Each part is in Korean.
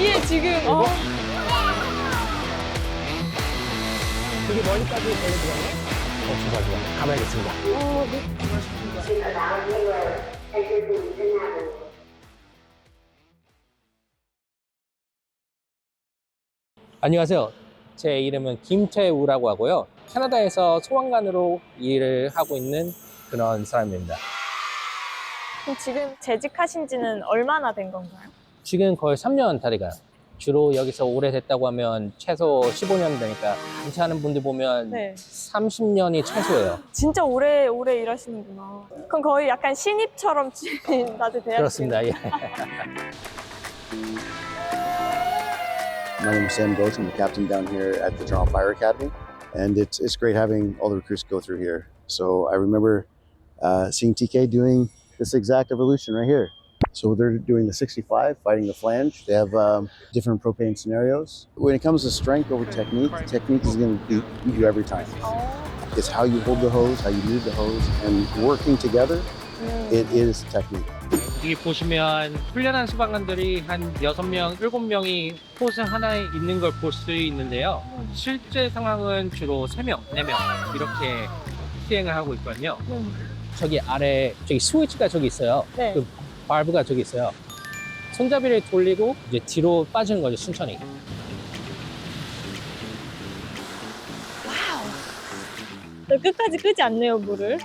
뒤에 지금 되게 멀리까지 걸려들었네. 좋아, 좋아. 가봐야겠습니다. 안녕하세요. 제 이름은 김태우라고 하고요. 캐나다에서 소방관으로 일을 하고 있는 그런 사람입니다. 그럼 지금 재직하신 지는 얼마나 된 건가요? 지금 거의 3년 다 돼가요. 주로 여기서 오래됐다고 하면 최소 15년 되니까 은퇴하는 분들 보면 네. 30년이 최소예요. 진짜 오래 일하시는구나. 그럼 거의 약간 신입처럼 다들 대하시는 그렇습니다. 예. My name is Sam Goetz. I'm the captain down here at the Toronto Fire Academy, and it's great having all the recruits go through here. So I remember seeing TK doing this exact evolution right here. So they're doing the 65, fighting the flange. They have different propane scenarios. When it comes to strength over technique, technique is going to beat you every time. It's how you hold the hose, how you move the hose, and working together, it is technique. 여기 보시면 훈련한 소방관들이 한 6명, 7명이 호스 하나에 있는 걸 볼 수 있는데요. 실제 상황은 주로 3명, 4명 이렇게 시행을 하고 있거든요. 저기 아래 저기 스위치가 저기 있어요. 네. 그 발브가 저기 있어요. 손잡이를 돌리고 이제 뒤로 빠지는 거죠, 천천히. 끝까지 끄지 않네요, 물을.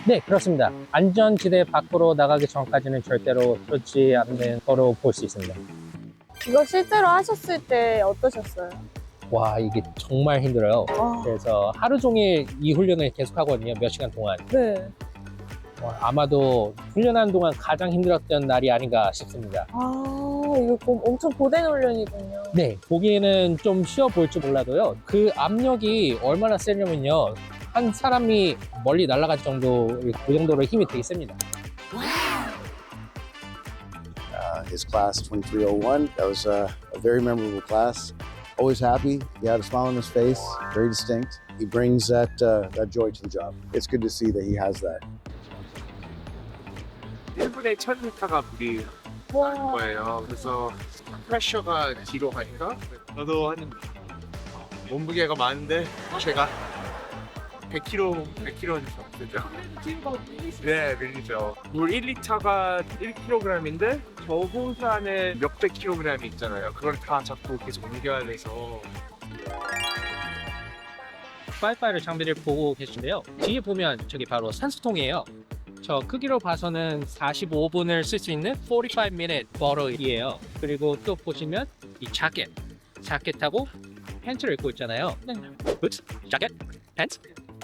네, 그렇습니다. 안전지대 밖으로 나가기 전까지는 절대로 그렇지 않는 거로 볼 수 있습니다. 이거 실제로 하셨을 때 어떠셨어요? 와, 이게 정말 힘들어요. 그래서 하루 종일 이 훈련을 계속 하거든요, 몇 시간 동안. 네. 아마도 훈련하는 동안 가장 힘들었던 날이 아닌가 싶습니다. 이거 엄청 고된 훈련이군요. 네, 보기에는 좀 쉬워 보일지 몰라도요. 그 압력이 얼마나 세냐면요. 한 사람이 멀리 날아갈 정도, 그 정도로 힘이 되게 셉니다. His class 2301, that was a very memorable class. Always happy. He had a smile on his face, very distinct. He brings that joy to the job. It's good to see that he has that. 1분에 1000m가 물이 나는 거예요. 그래서 프레셔가 뒤로 가니까 저도 한 몸무게가 많은데 제가 100kg는 되죠. 네, 밀리죠. 물 1리터가 1kg인데 저 호수 안에 몇백 킬로그램이 있잖아요. 그걸 다 자꾸 계속 옮겨야 돼서. 파이어파이터 장비를 보고 계신데요. 뒤에 보면 저기 바로 산소통이에요. 저 크기로 봐서는 45분을 쓸 수 있는 45minute 버터이에요. 그리고 또 보시면 이 자켓하고 팬츠를 입고 있잖아요. 부츠, 자켓, 팬츠,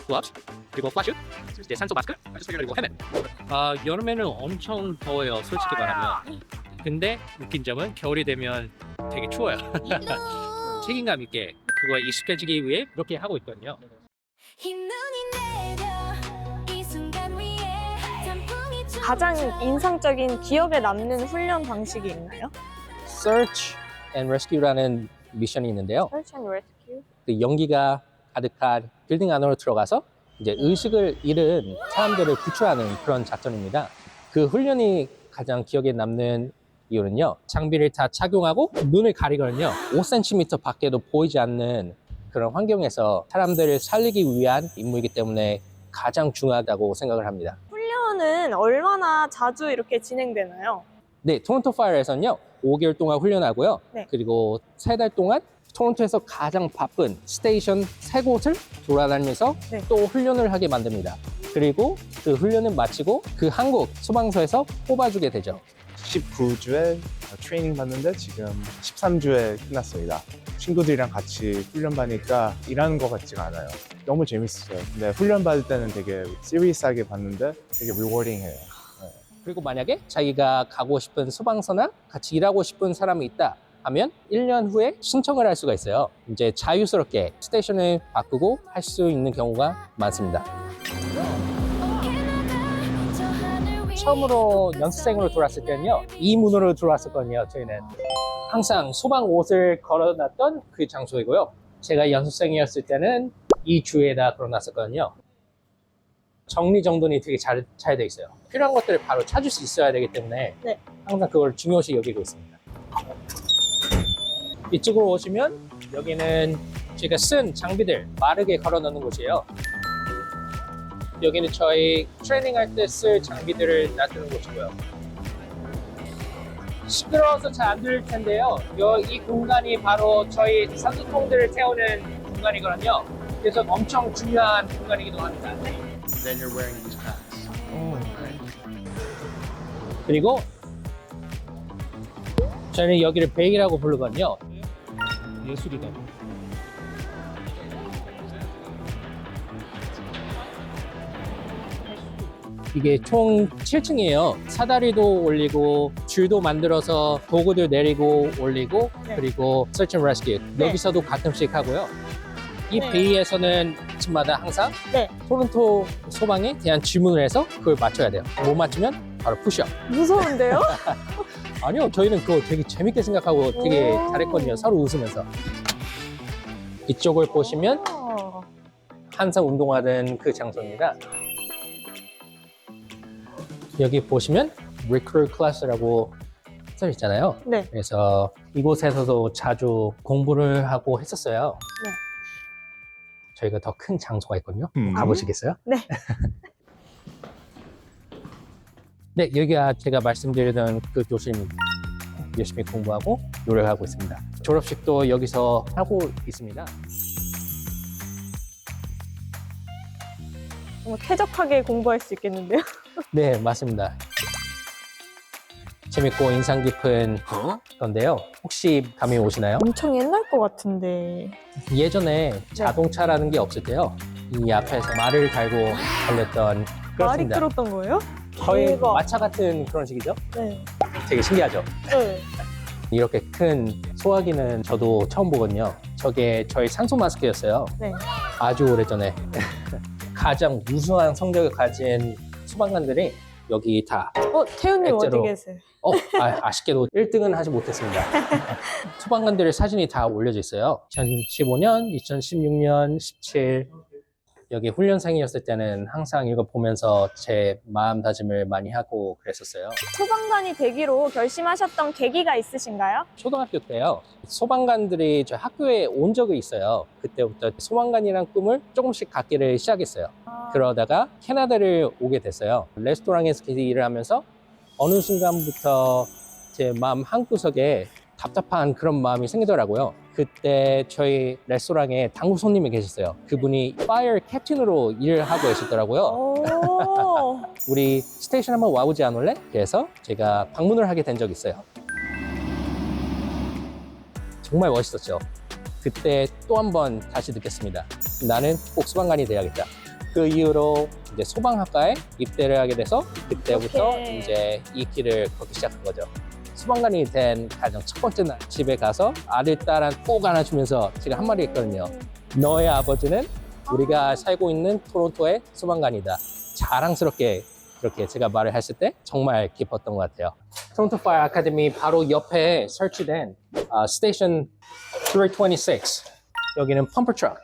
글러브스, 그리고 플라슈, 이제 산소 마스크, 그리고 헬멧. 여름에는 엄청 더워요, 솔직히 말하면. 근데 웃긴 점은 겨울이 되면 되게 추워요. 책임감 있게 그거에 익숙해지기 위해 이렇게 하고 있거든요. 가장 인상적인 기억에 남는 훈련 방식이 있나요? Search and Rescue라는 미션이 있는데요. Search and Rescue? 그 연기가 가득한 빌딩 안으로 들어가서 이제 의식을 잃은 사람들을 구출하는 그런 작전입니다. 그 훈련이 가장 기억에 남는 이유는요. 장비를 다 착용하고 눈을 가리거든요. 5cm 밖에도 보이지 않는 그런 환경에서 사람들을 살리기 위한 임무이기 때문에 가장 중요하다고 생각을 합니다. 훈련은 얼마나 자주 이렇게 진행되나요? 네, 토론토 파이어에서는요 5개월 동안 훈련하고요. 네. 그리고 3달 동안 토론토에서 가장 바쁜 스테이션 3곳을 돌아다니면서 네. 또 훈련을 하게 만듭니다. 그리고 그 훈련을 마치고 그 한국 소방서에서 뽑아주게 되죠. 19주에 트레이닝 받는데 지금 13주에 끝났습니다. 친구들이랑 같이 훈련 받으니까 일하는 것 같지가 않아요. 너무 재밌어요. 근데 훈련 받을 때는 되게 시리어스하게 받는데 되게 리워딩해요. 그리고 만약에 자기가 가고 싶은 소방서나 같이 일하고 싶은 사람이 있다 하면 1년 후에 신청을 할 수가 있어요. 이제 자유스럽게 스테이션을 바꾸고 할 수 있는 경우가 많습니다. 처음으로 연수생으로 들어왔을 때는요, 이 문으로 들어왔었거든요. 저희는 항상 소방 옷을 걸어놨던 그 장소이고요. 제가 연수생이었을 때는 이 주에다 걸어놨었거든요. 정리정돈이 되게 잘 돼 있어요. 필요한 것들을 바로 찾을 수 있어야 되기 때문에 네. 항상 그걸 중요시 여기고 있습니다. 이쪽으로 오시면 여기는 제가 쓴 장비들 마르게 걸어 놓는 곳이에요. 여기는 저희 트레이닝할 때 쓸 장비들을 놔두는 곳이고요. 시끄러워서 잘 안 들릴 텐데요. 이 공간이 바로 저희 산소통들을 태우는 공간이거든요. 그래서 엄청 중요한 공간이기도 합니다. Then you're wearing these pants. 그리고 저희는 여기를 베이라고 부르거든요. 예술이다. 이게 총 7층이에요. 사다리도 올리고 줄도 만들어서 도구들 내리고 올리고 네. 그리고 Search and Rescue 네. 여기서도 가끔씩 하고요. 이 네. 베이에서는 아침마다 항상 네. 토론토 소방에 대한 질문을 해서 그걸 맞춰야 돼요. 못 맞추면 바로 푸시업. 무서운데요? 아니요, 저희는 그거 되게 재밌게 생각하고 되게 오. 잘했거든요. 서로 웃으면서. 이쪽을 보시면 어. 항상 운동하는 그 장소입니다. 여기 보시면 Recruit Class라고 써 있잖아요. 네. 그래서 이곳에서도 자주 공부를 하고 했었어요. 네. 저희가 더 큰 장소가 있거든요. 가보시겠어요? 네. 네, 여기가 제가 말씀드리던 그 교실입니다. 열심히 공부하고 노력하고 있습니다. 졸업식도 여기서 하고 있습니다. 정말 쾌적하게 공부할 수 있겠는데요? 네, 맞습니다. 재밌고 인상 깊은 건데요. 혹시 감이 오시나요? 엄청 옛날 것 같은데. 예전에 자동차라는 게 없을 때요. 이 앞에서 말을 달고 달렸던 말이 그렇습니다. 끌었던 거예요? 거의 대박. 마차 같은 그런 식이죠? 네. 되게 신기하죠? 네. 이렇게 큰 소화기는 저도 처음 보거든요. 저게 저희 산소 마스크였어요. 네. 아주 오래전에. 가장 우수한 성적을 가진 소방관들이 여기 다 태훈님 액자로. 어디 계세요? 아쉽게도 1등은 하지 못했습니다. 소방관들의 사진이 다 올려져 있어요. 2015년, 2016년, 17 여기 훈련생이었을 때는 항상 이거 보면서 제 마음다짐을 많이 하고 그랬었어요. 소방관이 되기로 결심하셨던 계기가 있으신가요? 초등학교 때요. 소방관들이 저희 학교에 온 적이 있어요. 그때부터 소방관이란 꿈을 조금씩 갖기를 시작했어요. 그러다가 캐나다를 오게 됐어요. 레스토랑에서 일을 하면서 어느 순간부터 제 마음 한구석에 답답한 그런 마음이 생기더라고요. 그때 저희 레스토랑에 당구 손님이 계셨어요. 그분이 파이어 캡틴으로 일을 하고 계시더라고요. 오. 우리 스테이션 한번 와보지 않을래? 그래서 제가 방문을 하게 된 적이 있어요. 정말 멋있었죠. 그때 또 한 번 다시 느꼈습니다. 나는 꼭 소방관이 돼야겠다. 그 이후로 이제 소방학과에 입대를 하게 돼서 그때부터 오케이. 이제 이 길을 걷기 시작한 거죠. 소방관이 된 가장 첫 번째 날 집에 가서 아들, 딸한 꼭 안아주면서 제가 한 말이 있거든요. 너의 아버지는 우리가 살고 있는 토론토의 소방관이다. 자랑스럽게 그렇게 제가 말을 했을 때 정말 기뻤던 것 같아요. 토론토 파이어 아카데미 바로 옆에 설치된 스테이션 326 여기는 펌프 트럭.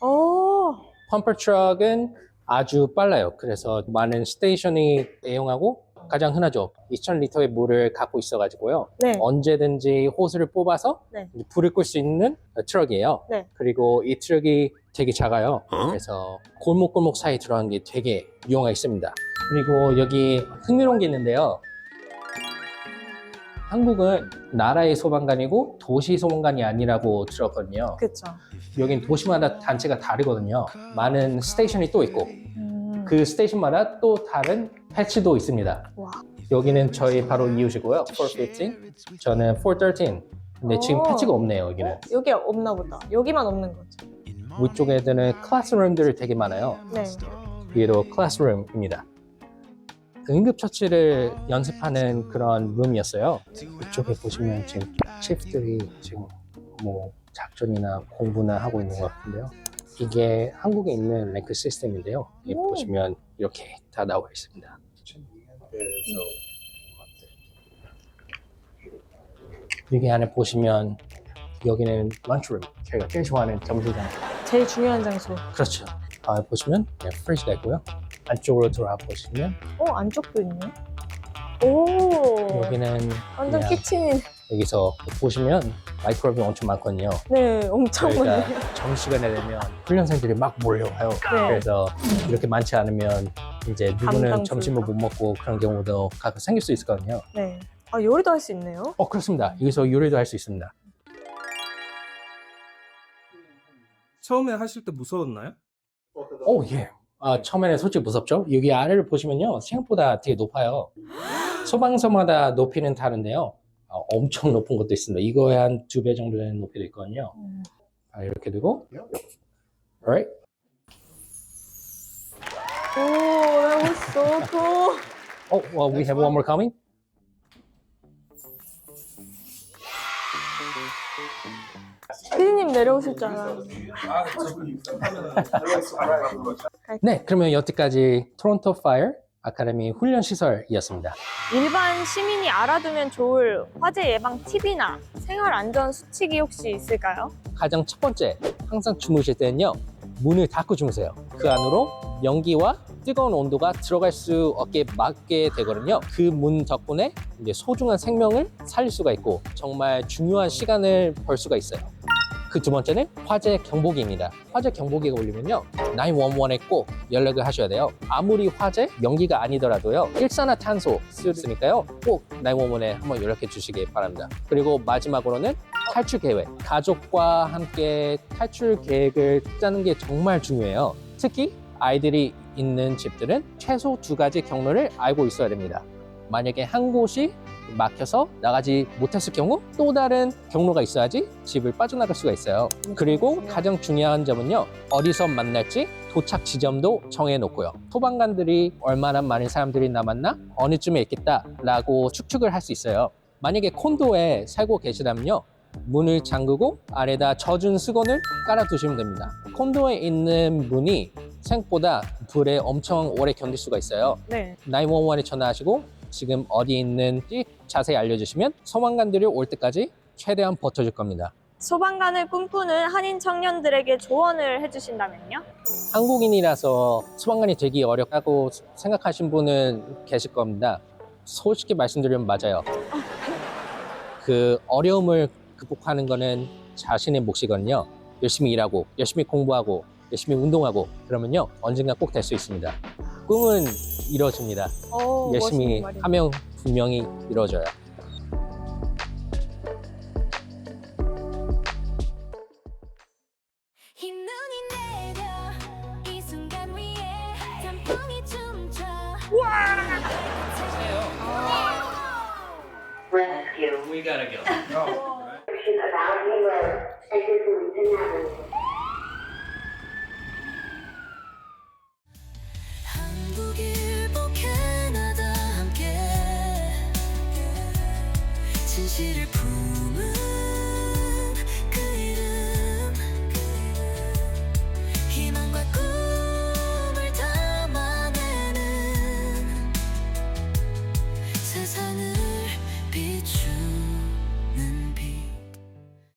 오. 펌프 트럭은 아주 빨라요. 그래서 많은 스테이션이 애용하고 가장 흔하죠. 2,000리터의 물을 갖고 있어가지고요. 네. 언제든지 호스를 뽑아서 네. 이제 불을 끌 수 있는 트럭이에요. 네. 그리고 이 트럭이 되게 작아요. 그래서 골목골목 사이 들어가는 게 되게 유용하게 있습니다. 그리고 여기 흥미로운 게 있는데요. 한국은 나라의 소방관이고 도시 소방관이 아니라고 들었거든요. 그쵸. 여긴 도시마다 단체가 다르거든요. 많은 스테이션이 또 있고 그 스테이션마다 또 다른 패치도 있습니다. 와. 여기는 저희 바로 이웃이고요. 415, 저는 413. 근데 지금 오. 패치가 없네요, 여기는. 여기 없나 보다. 여기만 없는 거죠. 위쪽 애들은 클래스룸들이 되게 많아요. 네. 위에도 클래스룸입니다. 응급처치를 연습하는 그런 룸이었어요. 이쪽에 보시면 지금 치프들이 지금 뭐 작전이나 공부나 하고 있는 것 같은데요. 이게 한국에 있는 랭크 시스템인데요. 여기 오. 보시면 이렇게 다 나와 있습니다. 여기 안에 보시면 여기는 런치룸, 제가 제일 좋아하는 점심장. 제일 중요한 장소. 그렇죠. 보시면 프리즈가 있고요. 안쪽으로 들어와 보시면 안쪽도 있네. 오. 여기는 완전 그냥 키친. 여기서 보시면 마이크로비 엄청 많거든요. 네, 엄청 많네요. 저희가 점심시간에 되면 훈련생들이 막 몰려와요. 네. 그래서 이렇게 많지 않으면 이제 누구는 감당 점심을 불가. 못 먹고 그런 경우도 가끔 생길 수 있거든요. 네. 아, 요리도 할 수 있네요. 그렇습니다. 여기서 요리도 할 수 있습니다. 처음에 하실 때 무서웠나요? 예. 처음에는 솔직히 무섭죠? 여기 아래를 보시면요. 생각보다 되게 높아요. 소방서마다 높이는 다른데요. 엄청 높은 것도 있습니다. 이거에 한 2배 정도 되는 높이도 있거든요. 이렇게 되고. Alright. 오, that was so cool. Well, we have one more coming. 피디님 내려오실 줄 알았는데. 네, 그러면 여태까지 토론토 파이어 아카데미 훈련 시설이었습니다. 일반 시민이 알아두면 좋을 화재 예방 팁이나 생활 안전 수칙이 혹시 있을까요? 가장 첫 번째, 항상 주무실 때는요, 문을 닫고 주무세요. 그 안으로 연기와 뜨거운 온도가 들어갈 수 없게 막게 되거든요. 그 문 덕분에 이제 소중한 생명을 살릴 수가 있고 정말 중요한 시간을 벌 수가 있어요. 그 두 번째는 화재 경보기입니다. 화재 경보기가 울리면요, 911에 꼭 연락을 하셔야 돼요. 아무리 화재, 연기가 아니더라도요, 일산화탄소 쓰니까요, 꼭 911에 한번 연락해 주시기 바랍니다. 그리고 마지막으로는 탈출 계획. 가족과 함께 탈출 계획을 짜는 게 정말 중요해요. 특히 아이들이 있는 집들은 최소 2가지 경로를 알고 있어야 됩니다. 만약에 한 곳이 막혀서 나가지 못했을 경우 또 다른 경로가 있어야지 집을 빠져나갈 수가 있어요. 그리고 가장 중요한 점은요, 어디서 만날지 도착 지점도 정해놓고요. 소방관들이 얼마나 많은 사람들이 남았나, 어느 쯤에 있겠다라고 추측을 할 수 있어요. 만약에 콘도에 살고 계시다면요, 문을 잠그고 아래다 젖은 수건을 깔아두시면 됩니다. 콘도에 있는 문이 생각보다 불에 엄청 오래 견딜 수가 있어요. 네. 911에 전화하시고 지금 어디 있는지 자세히 알려주시면 소방관들이 올 때까지 최대한 버텨줄 겁니다. 소방관을 꿈꾸는 한인 청년들에게 조언을 해주신다면요? 한국인이라서 소방관이 되기 어렵다고 생각하신 분은 계실 겁니다. 솔직히 말씀드리면 맞아요. 그 어려움을 극복하는 거는 자신의 몫이거든요. 열심히 일하고 열심히 공부하고 열심히 운동하고 그러면요, 언젠가 꼭 될 수 있습니다. 꿈은 이루어집니다. 열심히 멋있는 말이네요. 하면 분명히 이루어져요. 흰 눈이 내려 이 순간 위에 단풍이 춤춰 Rescue. We gotta go. She's about to road. Exit Bloomington Avenue. 한국 일보 캐나다 함께 진실을